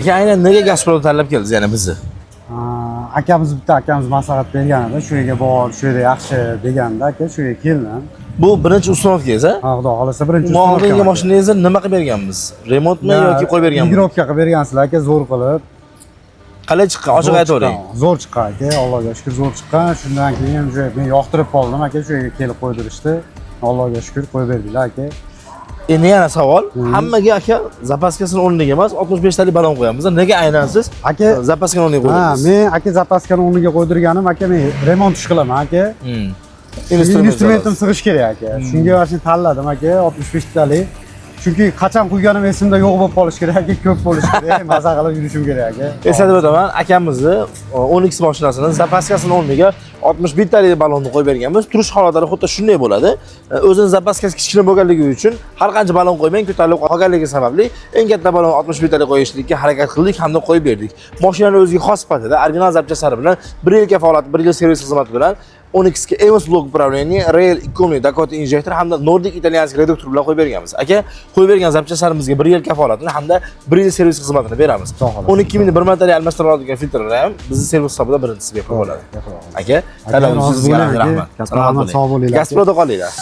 Aka aynan nega Gazpromni tanlab keldingiz yana bizni? Bitta akamiz maslahat berganida, shu yerga bor, shu yerda yaxshi deganda aka shu yerga keldim. Bu birinchi uстановkangiz, ha? Ha, xudo xolasa birinchi Oldingi mashinangizni nima qilib berganmiz? Remontmi yoki qo'yib berganmi? Igrovka qilib bergansizlar aka, zo'r qilib. Qalay chiqqan? Ochiq aytavering. Zo'r chiqqan aka, Allohga shukr zo'r chiqqan. Shundan keyin men yoqtirib qoldim aka, shu yerga kelib qo'ydirishdi. Allohga shukr qo'yib berdilar aka. Endi yana savol, hammaga aka zapaskasini o'rniga emas, 65 talik balon qo'yamiz. Nega aynan siz aka zapaskani o'rniga qo'ydingiz? Men aka zapaskani o'rniga qo'ydirganim aka, men remont ish qilaman aka. Instrumentim sig'ish kerak aka. Shunga o'sha tanladim aka, 65 talik. Chunki qachon quyganim esimda yo'q bo'lib qolish kerak aka, ko'p bo'lish kerak, maza qilib yurishim kerak aka. Eslatib o'taman, akamizni 10X mashinasini zapaskasini o'rniga 61 talik balonni qo'yib berganmiz. Turish holatlari xuddi shunday bo'ladi. O'zini zapaskasi kichkina bo'lganligi uchun har qancha balon qo'ymang, ko'tarilib qolganligi sababli eng katta balon 61 talik qo'yishlikka harakat qildik hamda qo'yib berdik. Mashinaning o'ziga xos sifatida original zapchastlari bilan 1 yil kafolati, 1 yil servis xizmati bilan 10Xga EMS blok upravlение, Rail Economy, Dakota injektor hamda Nordic Italianskiy reduktor bilan qo'yib berganmiz. Aka, qo'yib bergan zapchaslarimizga 1 yil kafolatini hamda 1 yil servis xizmatini beramiz. 12 mingni bir martalik almashtirib oladigan filtrlar ham bizning servis hisobida birinchisi bepul bo'ladi. Aka, talabingiz sizga rahmat. Sog' bo'linglar. Gazpromda qolinglar.